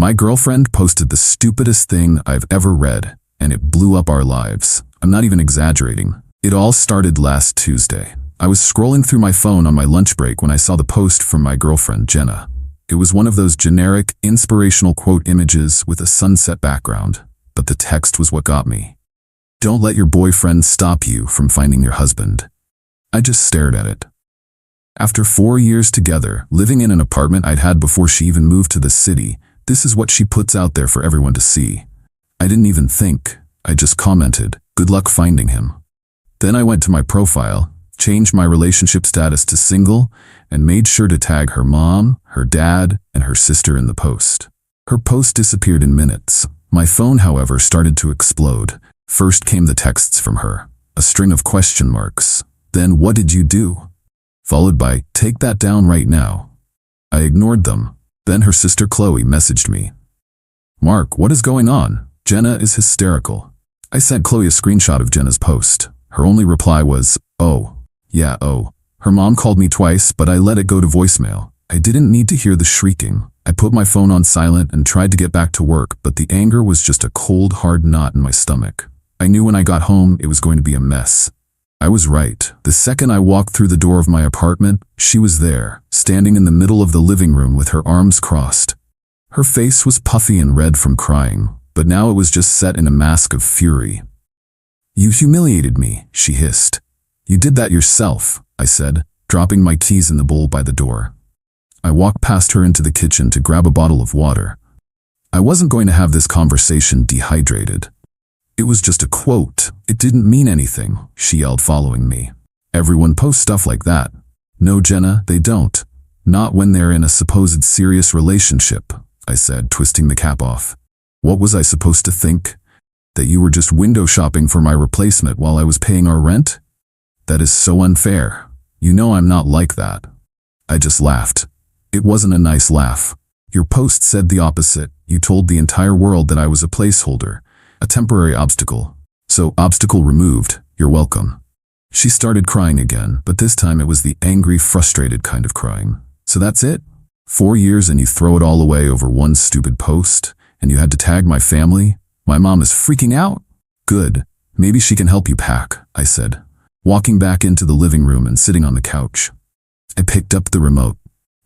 My girlfriend posted the stupidest thing I've ever read, and it blew up our lives. I'm not even exaggerating. It all started last Tuesday. I was scrolling through my phone on my lunch break when I saw the post from my girlfriend, Jenna. It was one of those generic, inspirational quote images with a sunset background, but the text was what got me. Don't let your boyfriend stop you from finding your husband. I just stared at it. After 4 years together, living in an apartment I'd had before she even moved to the city, this is what she puts out there for everyone to see. I didn't even think. I just commented, "Good luck finding him." Then I went to my profile, changed my relationship status to single, and made sure to tag her mom, her dad, and her sister in the post. Her post disappeared in minutes. My phone, however, started to explode. First came the texts from her, a string of question marks. Then, "What did you do?" Followed by, "Take that down right now." I ignored them. Then her sister Chloe messaged me. "Mark, what is going on? Jenna is hysterical." I sent Chloe a screenshot of Jenna's post. Her only reply was, "Oh. Yeah, oh." Her mom called me twice, but I let it go to voicemail. I didn't need to hear the shrieking. I put my phone on silent and tried to get back to work, but the anger was just a cold, hard knot in my stomach. I knew when I got home it was going to be a mess. I was right. The second I walked through the door of my apartment, she was there, standing in the middle of the living room with her arms crossed. Her face was puffy and red from crying, but now it was just set in a mask of fury. "You humiliated me," she hissed. "You did that yourself," I said, dropping my keys in the bowl by the door. I walked past her into the kitchen to grab a bottle of water. I wasn't going to have this conversation dehydrated. "It was just a quote. It didn't mean anything," she yelled, following me. "Everyone posts stuff like that." "No, Jenna, they don't. Not when they're in a supposed serious relationship," I said, twisting the cap off. What was I supposed to think? That you were just window shopping for my replacement while I was paying our rent? That is so unfair. You know I'm not like that. I just laughed. It wasn't a nice laugh. Your post said the opposite. You told the entire world that I was a placeholder, a temporary obstacle. So, obstacle removed, you're welcome. She started crying again, but this time it was the angry, frustrated kind of crying. So that's it? 4 years and you throw it all away over one stupid post? And you had to tag my family? My mom is freaking out? Good. Maybe she can help you pack, I said, walking back into the living room and sitting on the couch. I picked up the remote.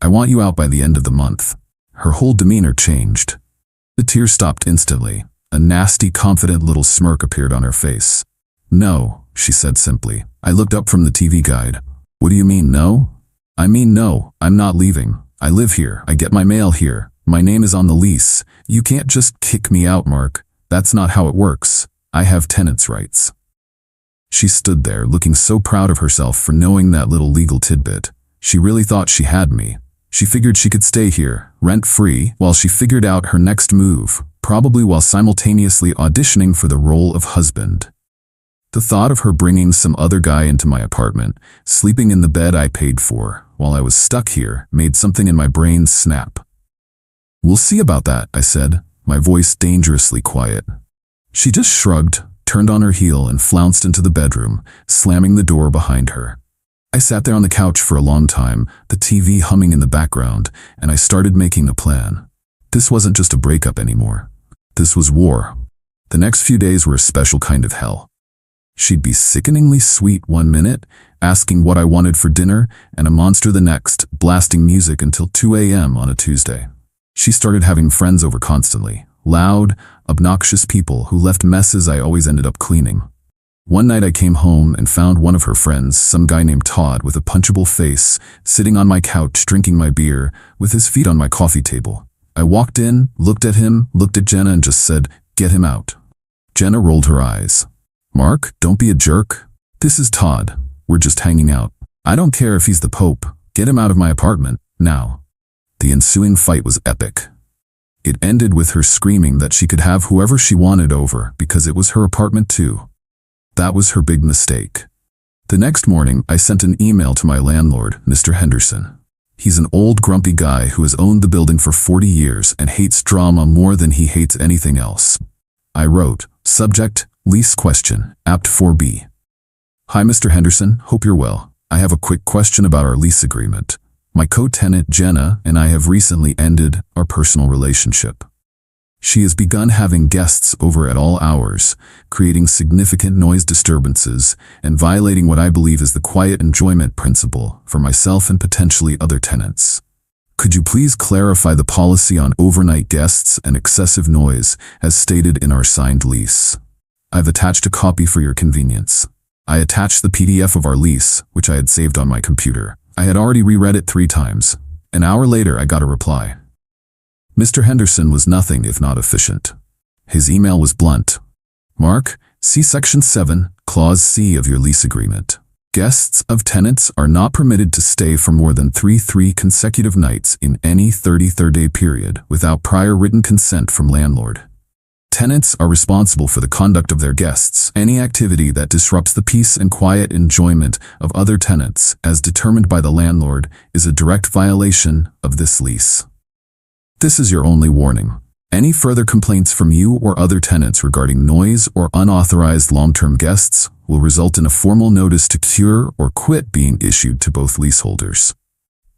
I want you out by the end of the month. Her whole demeanor changed. The tears stopped instantly. A nasty, confident little smirk appeared on her face. No, she said simply. I looked up from the TV guide. What do you mean, no? I mean, no, I'm not leaving. I live here. I get my mail here. My name is on the lease. You can't just kick me out, Mark. That's not how it works. I have tenants' rights. She stood there, looking so proud of herself for knowing that little legal tidbit. She really thought she had me. She figured she could stay here, rent-free, while she figured out her next move, probably while simultaneously auditioning for the role of husband. The thought of her bringing some other guy into my apartment, sleeping in the bed I paid for, while I was stuck here, made something in my brain snap. We'll see about that, I said, my voice dangerously quiet. She just shrugged, turned on her heel, and flounced into the bedroom, slamming the door behind her. I sat there on the couch for a long time, the TV humming in the background, and I started making a plan. This wasn't just a breakup anymore. This was war. The next few days were a special kind of hell. She'd be sickeningly sweet one minute, asking what I wanted for dinner, and a monster the next, blasting music until 2 a.m. on a Tuesday. She started having friends over constantly, loud, obnoxious people who left messes I always ended up cleaning. One night I came home and found one of her friends, some guy named Todd with a punchable face, sitting on my couch drinking my beer, with his feet on my coffee table. I walked in, looked at him, looked at Jenna and just said, "Get him out." Jenna rolled her eyes. "Mark, don't be a jerk. This is Todd. We're just hanging out. I don't care if he's the Pope. Get him out of my apartment, now." The ensuing fight was epic. It ended with her screaming that she could have whoever she wanted over because it was her apartment too. That was her big mistake. The next morning, I sent an email to my landlord, Mr. Henderson. He's an old grumpy guy who has owned the building for 40 years and hates drama more than he hates anything else. I wrote, subject, lease question, apt 4B. Hi Mr. Henderson, hope you're well. I have a quick question about our lease agreement. My co-tenant Jenna and I have recently ended our personal relationship. She has begun having guests over at all hours, creating significant noise disturbances and violating what I believe is the quiet enjoyment principle for myself and potentially other tenants. Could you please clarify the policy on overnight guests and excessive noise as stated in our signed lease? I've attached a copy for your convenience. I attached the PDF of our lease, which I had saved on my computer. I had already reread it 3 times. An hour later, I got a reply. Mr. Henderson was nothing if not efficient. His email was blunt. Mark, see Section 7, Clause C of your lease agreement. Guests of tenants are not permitted to stay for more than 3 consecutive nights in any 33rd-day period without prior written consent from landlord. Tenants are responsible for the conduct of their guests. Any activity that disrupts the peace and quiet enjoyment of other tenants, as determined by the landlord, is a direct violation of this lease. This is your only warning. Any further complaints from you or other tenants regarding noise or unauthorized long-term guests will result in a formal notice to cure or quit being issued to both leaseholders.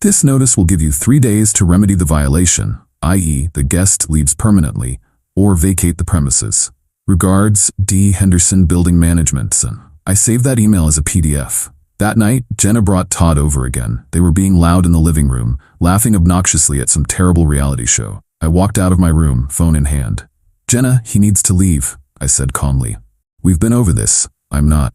This notice will give you 3 days to remedy the violation, i.e., the guest leaves permanently, or vacate the premises. Regards, D. Henderson Building Management. I saved that email as a PDF. That night, Jenna brought Todd over again. They were being loud in the living room, laughing obnoxiously at some terrible reality show. I walked out of my room, phone in hand. Jenna, he needs to leave, I said calmly. We've been over this. I'm not.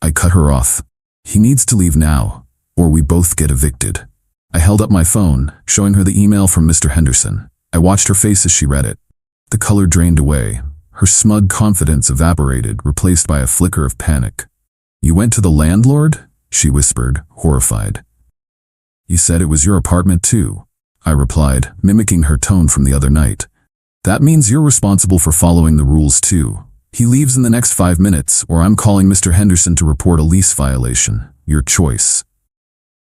I cut her off. He needs to leave now, or we both get evicted. I held up my phone, showing her the email from Mr. Henderson. I watched her face as she read it. The color drained away. Her smug confidence evaporated, replaced by a flicker of panic. You went to the landlord? She whispered, horrified. You said it was your apartment too, I replied, mimicking her tone from the other night. That means you're responsible for following the rules too. He leaves in the next 5 minutes, or I'm calling Mr. Henderson to report a lease violation. Your choice.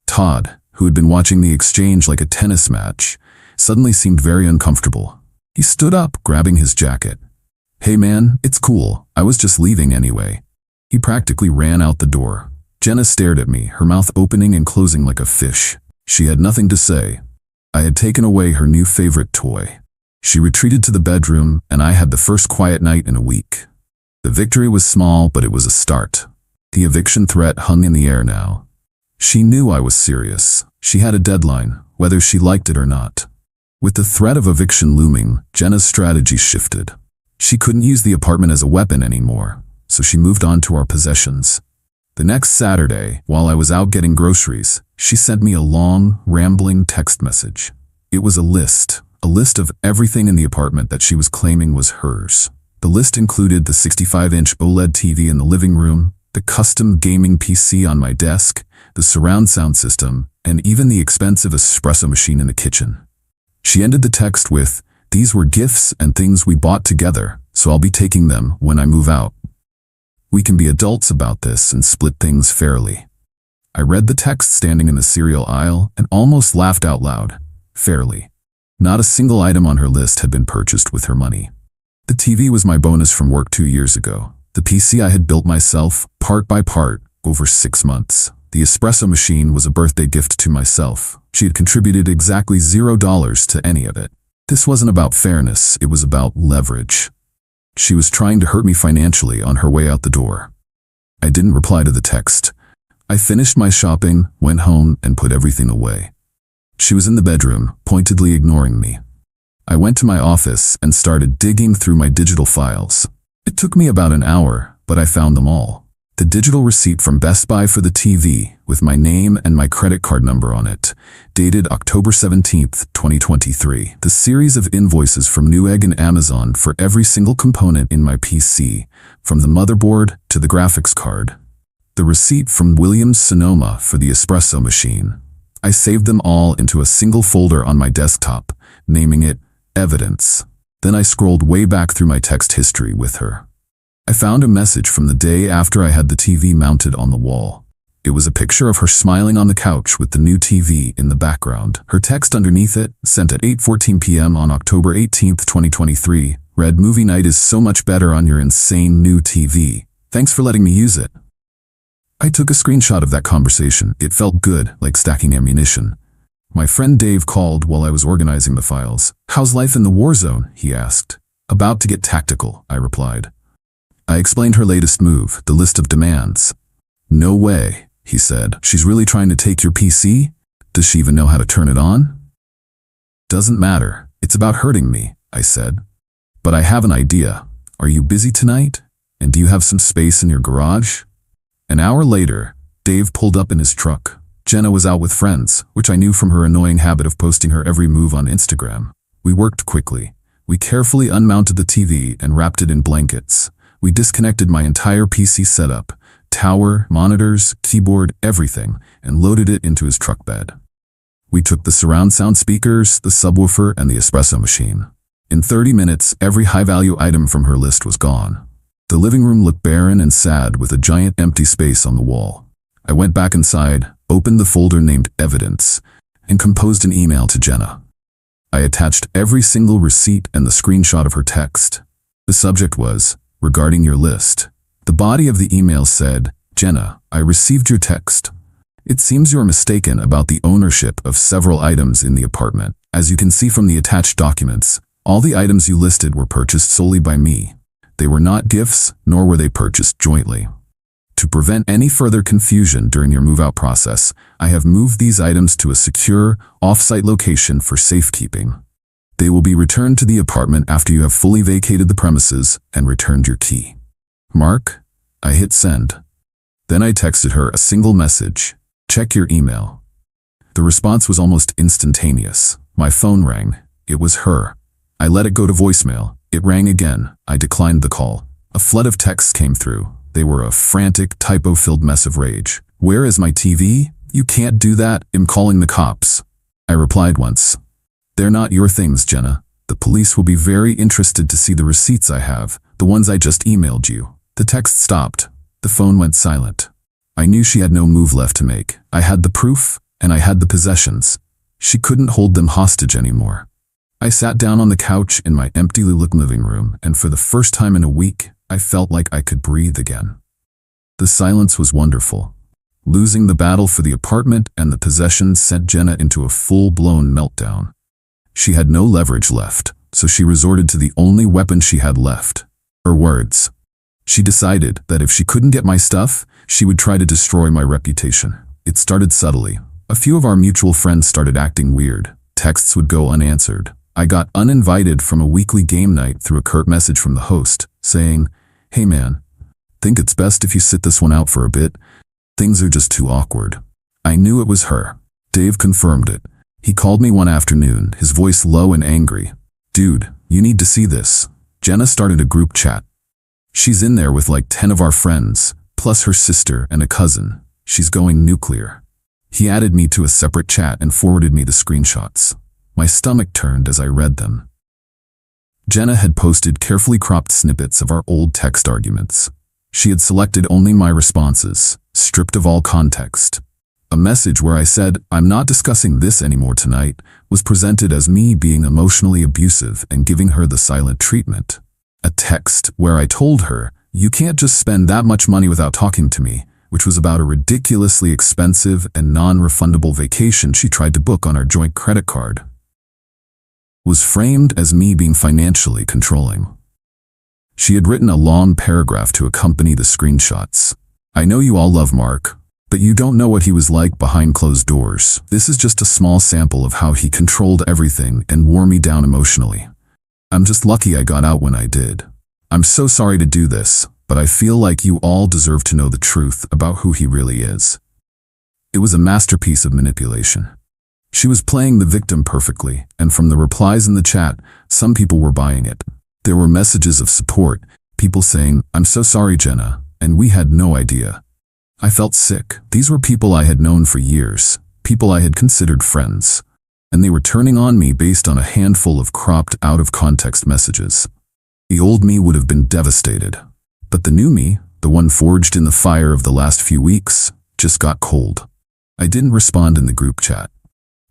Todd, who had been watching the exchange like a tennis match, suddenly seemed very uncomfortable. He stood up, grabbing his jacket. Hey man, it's cool. I was just leaving anyway. He practically ran out the door. Jenna stared at me, her mouth opening and closing like a fish. She had nothing to say. I had taken away her new favorite toy. She retreated to the bedroom, and I had the first quiet night in a week. The victory was small, but it was a start. The eviction threat hung in the air now. She knew I was serious. She had a deadline, whether she liked it or not. With the threat of eviction looming, Jenna's strategy shifted. She couldn't use the apartment as a weapon anymore, so she moved on to our possessions. The next Saturday, while I was out getting groceries, she sent me a long, rambling text message. It was a list of everything in the apartment that she was claiming was hers. The list included the 65-inch OLED TV in the living room, the custom gaming PC on my desk, the surround sound system, and even the expensive espresso machine in the kitchen. She ended the text with, "These were gifts and things we bought together, so I'll be taking them when I move out. We can be adults about this and split things fairly." I read the text standing in the cereal aisle and almost laughed out loud. Fairly. Not a single item on her list had been purchased with her money. The TV was my bonus from work 2 years ago. The PC I had built myself, part by part, over 6 months. The espresso machine was a birthday gift to myself. She had contributed exactly $0 to any of it. This wasn't about fairness, it was about leverage. She was trying to hurt me financially on her way out the door. I didn't reply to the text. I finished my shopping, went home, and put everything away. She was in the bedroom, pointedly ignoring me. I went to my office and started digging through my digital files. It took me about an hour, but I found them all. The digital receipt from Best Buy for the TV, with my name and my credit card number on it, dated October 17th, 2023. The series of invoices from Newegg and Amazon for every single component in my PC, from the motherboard to the graphics card. The receipt from Williams-Sonoma for the espresso machine. I saved them all into a single folder on my desktop, naming it Evidence. Then I scrolled way back through my text history with her. I found a message from the day after I had the TV mounted on the wall. It was a picture of her smiling on the couch with the new TV in the background. Her text underneath it, sent at 8:14 p.m. on October 18th, 2023, read, "Movie night is so much better on your insane new TV. Thanks for letting me use it." I took a screenshot of that conversation. It felt good, like stacking ammunition. My friend Dave called while I was organizing the files. "How's life in the war zone?" he asked. About to get tactical, I replied. I explained her latest move, the list of demands. No way, he said. She's really trying to take your PC? Does she even know how to turn it on? Doesn't matter. It's about hurting me, I said. But I have an idea. Are you busy tonight? And do you have some space in your garage? An hour later, Dave pulled up in his truck. Jenna was out with friends, which I knew from her annoying habit of posting her every move on Instagram. We worked quickly. We carefully unmounted the TV and wrapped it in blankets. We disconnected my entire PC setup, tower, monitors, keyboard, everything, and loaded it into his truck bed. We took the surround sound speakers, the subwoofer, and the espresso machine. In 30 minutes, every high-value item from her list was gone. The living room looked barren and sad with a giant empty space on the wall. I went back inside, opened the folder named Evidence, and composed an email to Jenna. I attached every single receipt and the screenshot of her text. The subject was, regarding your list. The body of the email said, Jenna, I received your text. It seems you are mistaken about the ownership of several items in the apartment. As you can see from the attached documents, all the items you listed were purchased solely by me. They were not gifts, nor were they purchased jointly. To prevent any further confusion during your move-out process, I have moved these items to a secure, off-site location for safekeeping. They will be returned to the apartment after you have fully vacated the premises and returned your key. Mark, I hit send. Then I texted her a single message. Check your email. The response was almost instantaneous. My phone rang. It was her. I let it go to voicemail. It rang again. I declined the call. A flood of texts came through. They were a frantic, typo-filled mess of rage. Where is my TV? You can't do that. I'm calling the cops. I replied once. They're not your things, Jenna. The police will be very interested to see the receipts I have, the ones I just emailed you. The text stopped. The phone went silent. I knew she had no move left to make. I had the proof, and I had the possessions. She couldn't hold them hostage anymore. I sat down on the couch in my emptily lit living room, and for the first time in a week, I felt like I could breathe again. The silence was wonderful. Losing the battle for the apartment and the possessions sent Jenna into a full-blown meltdown. She had no leverage left, so she resorted to the only weapon she had left, her words. She decided that if she couldn't get my stuff, she would try to destroy my reputation. It started subtly. A few of our mutual friends started acting weird. Texts would go unanswered. I got uninvited from a weekly game night through a curt message from the host, saying, "Hey man, think it's best if you sit this one out for a bit? Things are just too awkward." I knew it was her. Dave confirmed it. He called me one afternoon, his voice low and angry. "Dude, you need to see this." Jenna started a group chat. She's in there with like 10 of our friends, plus her sister and a cousin. She's going nuclear. He added me to a separate chat and forwarded me the screenshots. My stomach turned as I read them. Jenna had posted carefully cropped snippets of our old text arguments. She had selected only my responses, stripped of all context. A message where I said, "I'm not discussing this anymore tonight," was presented as me being emotionally abusive and giving her the silent treatment. A text where I told her, "You can't just spend that much money without talking to me," which was about a ridiculously expensive and non-refundable vacation she tried to book on our joint credit card, was framed as me being financially controlling. She had written a long paragraph to accompany the screenshots. "I know you all love Mark, but you don't know what he was like behind closed doors. This is just a small sample of how he controlled everything and wore me down emotionally. I'm just lucky I got out when I did. I'm so sorry to do this, but I feel like you all deserve to know the truth about who he really is." It was a masterpiece of manipulation. She was playing the victim perfectly, and from the replies in the chat, some people were buying it. There were messages of support, people saying, "I'm so sorry, Jenna," and "We had no idea." I felt sick. These were people I had known for years, people I had considered friends, and they were turning on me based on a handful of cropped out-of-context messages. The old me would have been devastated, but the new me, the one forged in the fire of the last few weeks, just got cold. I didn't respond in the group chat.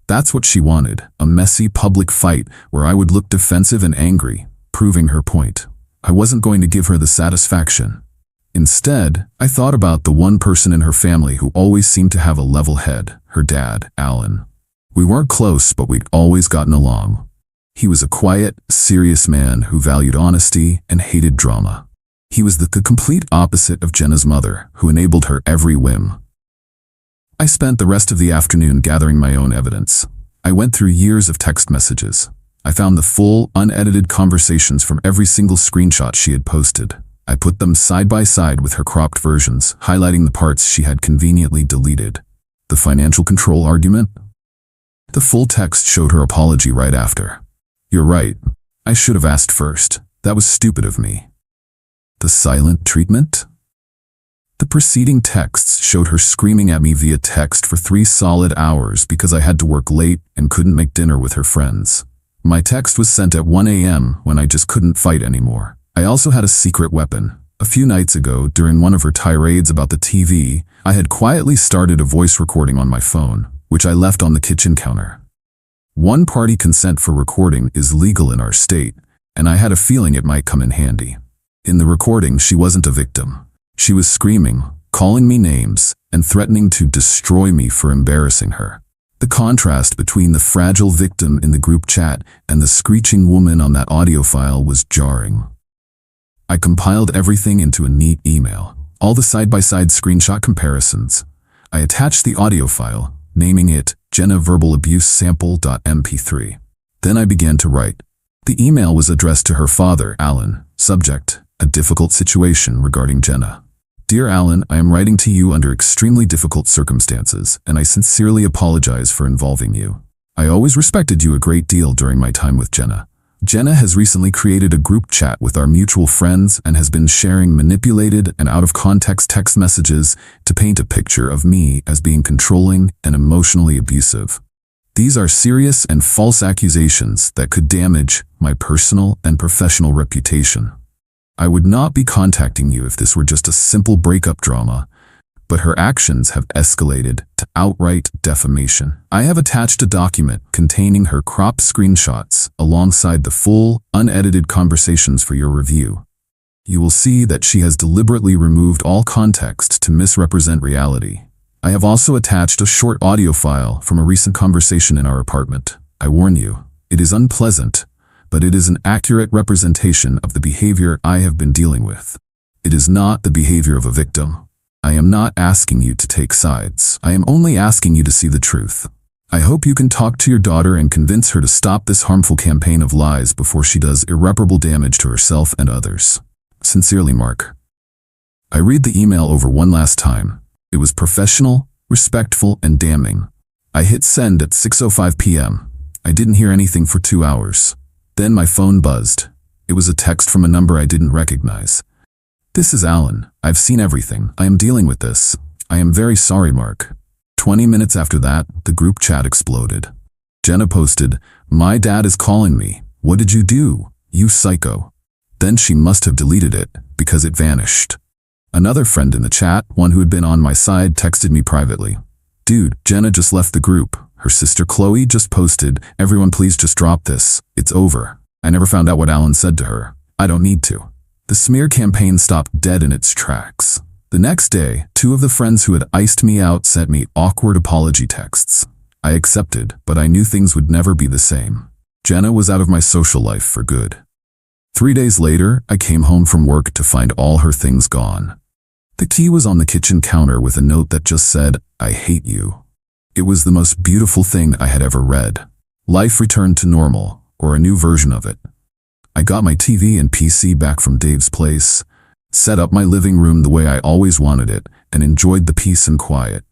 That's what she wanted, a messy public fight where I would look defensive and angry, proving her point. I wasn't going to give her the satisfaction. Instead, I thought about the one person in her family who always seemed to have a level head, her dad, Alan. We weren't close, but we'd always gotten along. He was a quiet, serious man who valued honesty and hated drama. He was the complete opposite of Jenna's mother, who enabled her every whim. I spent the rest of the afternoon gathering my own evidence. I went through years of text messages. I found the full, unedited conversations from every single screenshot she had posted. I put them side by side with her cropped versions, highlighting the parts she had conveniently deleted. The financial control argument? The full text showed her apology right after. "You're right. I should have asked first. That was stupid of me." The silent treatment? The preceding texts showed her screaming at me via text for 3 solid hours because I had to work late and couldn't make dinner with her friends. My text was sent at 1 a.m. when I just couldn't fight anymore. I also had a secret weapon. A few nights ago, during one of her tirades about the TV, I had quietly started a voice recording on my phone, which I left on the kitchen counter. One-party consent for recording is legal in our state, and I had a feeling it might come in handy. In the recording, she wasn't a victim. She was screaming, calling me names, and threatening to destroy me for embarrassing her. The contrast between the fragile victim in the group chat and the screeching woman on that audio file was jarring. I compiled everything into a neat email, all the side-by-side screenshot comparisons. I attached the audio file, naming it Jenna Verbal Abuse Sample.mp3. Then I began to write. The email was addressed to her father, Alan. Subject: a difficult situation regarding Jenna. Dear Alan, I am writing to you under extremely difficult circumstances, and I sincerely apologize for involving you. I always respected you a great deal during my time with Jenna. Jenna has recently created a group chat with our mutual friends and has been sharing manipulated and out-of-context text messages to paint a picture of me as being controlling and emotionally abusive. These are serious and false accusations that could damage my personal and professional reputation. I would not be contacting you if this were just a simple breakup drama, but her actions have escalated to outright defamation. I have attached a document containing her cropped screenshots alongside the full, unedited conversations for your review. You will see that she has deliberately removed all context to misrepresent reality. I have also attached a short audio file from a recent conversation in our apartment. I warn you, it is unpleasant, but it is an accurate representation of the behavior I have been dealing with. It is not the behavior of a victim. I am not asking you to take sides. I am only asking you to see the truth. I hope you can talk to your daughter and convince her to stop this harmful campaign of lies before she does irreparable damage to herself and others. Sincerely, Mark. I read the email over one last time. It was professional, respectful, and damning. I hit send at 6:05 p.m. I didn't hear anything for 2 hours. Then my phone buzzed. It was a text from a number I didn't recognize. This is Alan. I've seen everything. I am dealing with this. I am very sorry, Mark. 20 minutes after that, the group chat exploded. Jenna posted, "My dad is calling me. What did you do? You psycho." Then she must have deleted it because it vanished. Another friend in the chat, one who had been on my side, texted me privately. "Dude, Jenna just left the group. Her sister Chloe just posted, 'Everyone please just drop this. It's over.' I never found out what Alan said to her. I don't need to." The smear campaign stopped dead in its tracks. The next day, 2 of the friends who had iced me out sent me awkward apology texts. I accepted, but I knew things would never be the same. Jenna was out of my social life for good. 3 days later, I came home from work to find all her things gone. The key was on the kitchen counter with a note that just said, "I hate you." It was the most beautiful thing I had ever read. Life returned to normal, or a new version of it. I got my TV and PC back from Dave's place, set up my living room the way I always wanted it, and enjoyed the peace and quiet.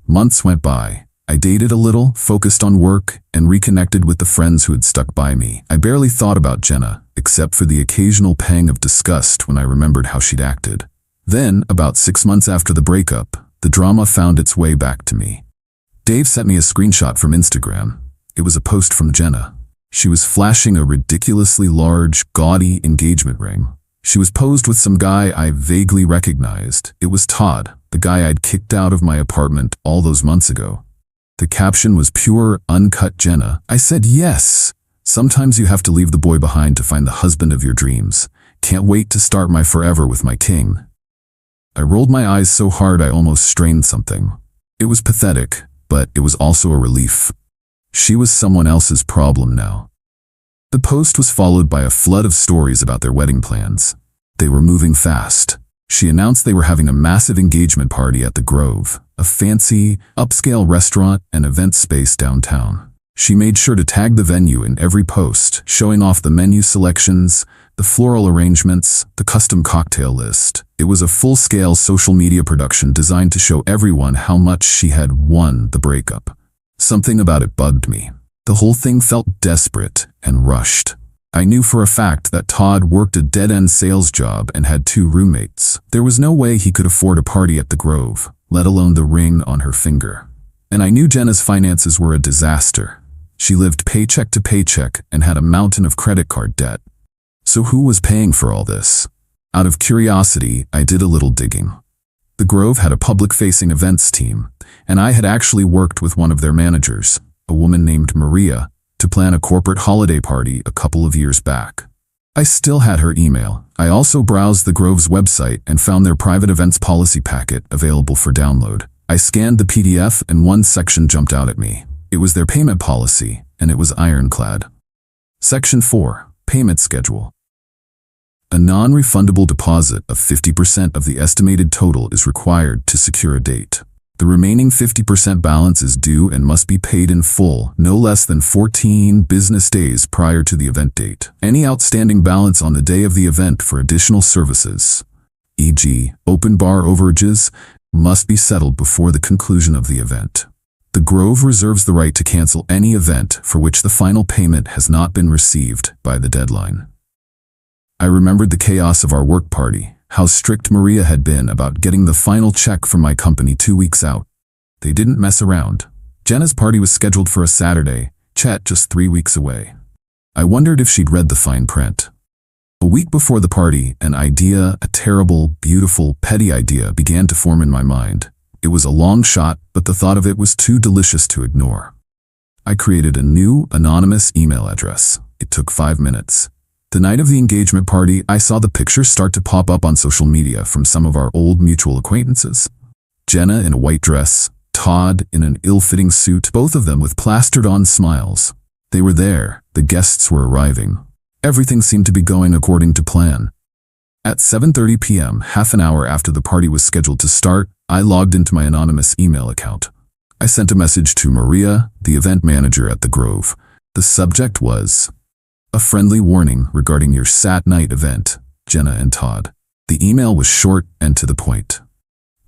Months went by. I dated a little, focused on work, and reconnected with the friends who had stuck by me. I barely thought about Jenna, except for the occasional pang of disgust when I remembered how she'd acted. Then, about 6 months after the breakup, the drama found its way back to me. Dave sent me a screenshot from Instagram. It was a post from Jenna. She was flashing a ridiculously large, gaudy engagement ring. She was posed with some guy I vaguely recognized. It was Todd, the guy I'd kicked out of my apartment all those months ago. The caption was pure, uncut Jenna. I said yes. Sometimes you have to leave the boy behind to find the husband of your dreams. Can't wait to start my forever with my king. I rolled my eyes so hard I almost strained something. It was pathetic, but it was also a relief. She was someone else's problem now. The post was followed by a flood of stories about their wedding plans. They were moving fast. She announced they were having a massive engagement party at the Grove, a fancy, upscale restaurant and event space downtown. She made sure to tag the venue in every post, showing off the menu selections, the floral arrangements, the custom cocktail list. It was a full-scale social media production designed to show everyone how much she had won the breakup. Something about it bugged me. The whole thing felt desperate and rushed. I knew for a fact that Todd worked a dead-end sales job and had 2 roommates. There was no way he could afford a party at the Grove, let alone the ring on her finger. And I knew Jenna's finances were a disaster. She lived paycheck to paycheck and had a mountain of credit card debt. So who was paying for all this? Out of curiosity, I did a little digging. The Grove had a public-facing events team, and I had actually worked with one of their managers, a woman named Maria, to plan a corporate holiday party a couple of years back. I still had her email. I also browsed the Grove's website and found their private events policy packet available for download. I scanned the PDF and one section jumped out at me. It was their payment policy, and it was ironclad. Section 4, Payment Schedule. A non-refundable deposit of 50% of the estimated total is required to secure a date. The remaining 50% balance is due and must be paid in full, no less than 14 business days prior to the event date. Any outstanding balance on the day of the event for additional services, e.g., open bar overages, must be settled before the conclusion of the event. The Grove reserves the right to cancel any event for which the final payment has not been received by the deadline. I remembered the chaos of our work party, how strict Maria had been about getting the final check from my company 2 weeks out. They didn't mess around. Jenna's party was scheduled for a Saturday, Chet just 3 weeks away. I wondered if she'd read the fine print. A week before the party, an idea, a terrible, beautiful, petty idea began to form in my mind. It was a long shot, but the thought of it was too delicious to ignore. I created a new, anonymous email address. It took 5 minutes. The night of the engagement party, I saw the pictures start to pop up on social media from some of our old mutual acquaintances. Jenna in a white dress, Todd in an ill-fitting suit, both of them with plastered-on smiles. They were there. The guests were arriving. Everything seemed to be going according to plan. At 7:30 p.m., half an hour after the party was scheduled to start, I logged into my anonymous email account. I sent a message to Maria, the event manager at the Grove. The subject was, "A friendly warning regarding your Sat night event, Jenna and Todd." The email was short and to the point.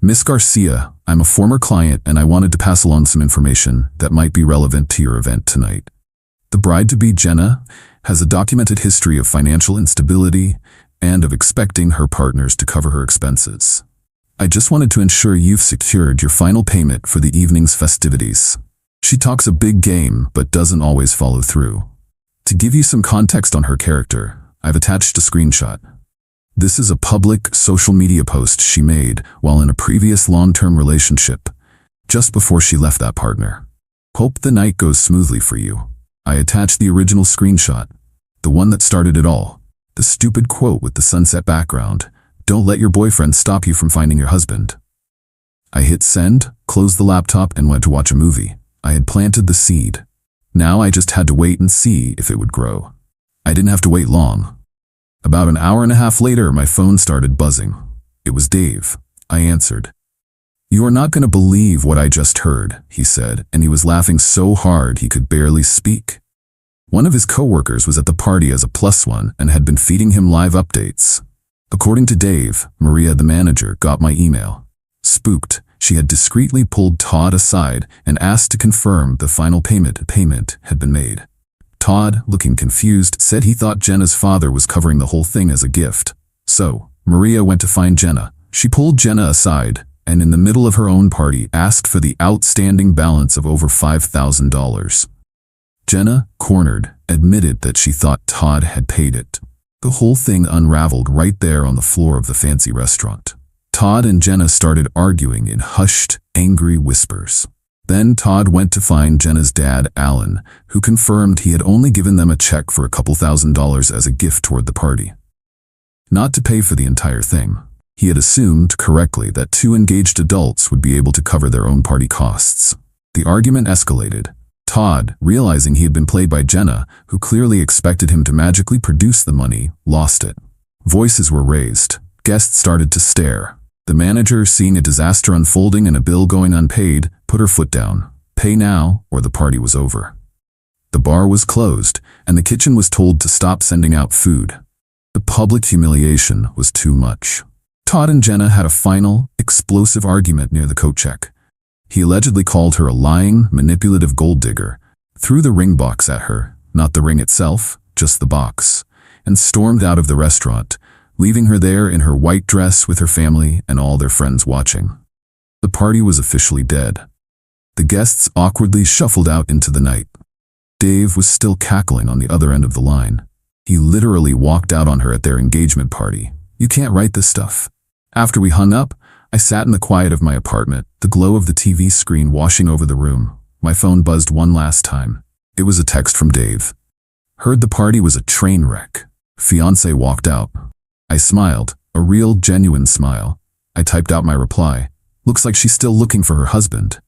"Miss Garcia, I'm a former client and I wanted to pass along some information that might be relevant to your event tonight. The bride-to-be, Jenna, has a documented history of financial instability and of expecting her partners to cover her expenses. I just wanted to ensure you've secured your final payment for the evening's festivities. She talks a big game but doesn't always follow through. To give you some context on her character, I've attached a screenshot. This is a public social media post she made while in a previous long-term relationship, just before she left that partner. Hope the night goes smoothly for you." I attached the original screenshot, the one that started it all. The stupid quote with the sunset background, "Don't let your boyfriend stop you from finding your husband." I hit send, closed the laptop, and went to watch a movie. I had planted the seed. Now I just had to wait and see if it would grow. I didn't have to wait long. About an hour and a half later, my phone started buzzing. It was Dave. I answered. "You are not going to believe what I just heard," he said, and he was laughing so hard he could barely speak. One of his coworkers was at the party as a +1 and had been feeding him live updates. According to Dave, Maria, the manager, got my email. Spooked, she had discreetly pulled Todd aside and asked to confirm the final payment had been made. Todd, looking confused, said he thought Jenna's father was covering the whole thing as a gift. So, Maria went to find Jenna. She pulled Jenna aside, and in the middle of her own party asked for the outstanding balance of over $5,000. Jenna, cornered, admitted that she thought Todd had paid it. The whole thing unraveled right there on the floor of the fancy restaurant. Todd and Jenna started arguing in hushed, angry whispers. Then Todd went to find Jenna's dad, Alan, who confirmed he had only given them a check for a couple $1,000s as a gift toward the party. Not to pay for the entire thing. He had assumed correctly that 2 engaged adults would be able to cover their own party costs. The argument escalated. Todd, realizing he had been played by Jenna, who clearly expected him to magically produce the money, lost it. Voices were raised. Guests started to stare. The manager, seeing a disaster unfolding and a bill going unpaid, put her foot down. Pay now, or the party was over. The bar was closed, and the kitchen was told to stop sending out food. The public humiliation was too much. Todd and Jenna had a final, explosive argument near the coat check. He allegedly called her a lying, manipulative gold digger, threw the ring box at her, not the ring itself, just the box, and stormed out of the restaurant, leaving her there in her white dress with her family and all their friends watching. The party was officially dead. The guests awkwardly shuffled out into the night. Dave was still cackling on the other end of the line. He literally walked out on her at their engagement party. "You can't write this stuff." After we hung up, I sat in the quiet of my apartment, the glow of the TV screen washing over the room. My phone buzzed one last time. It was a text from Dave. "Heard the party was a train wreck. Fiancé walked out." I smiled, a real, genuine smile. I typed out my reply. "Looks like she's still looking for her husband."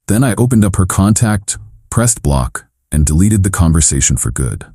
Then I opened up her contact, pressed block, and deleted the conversation for good.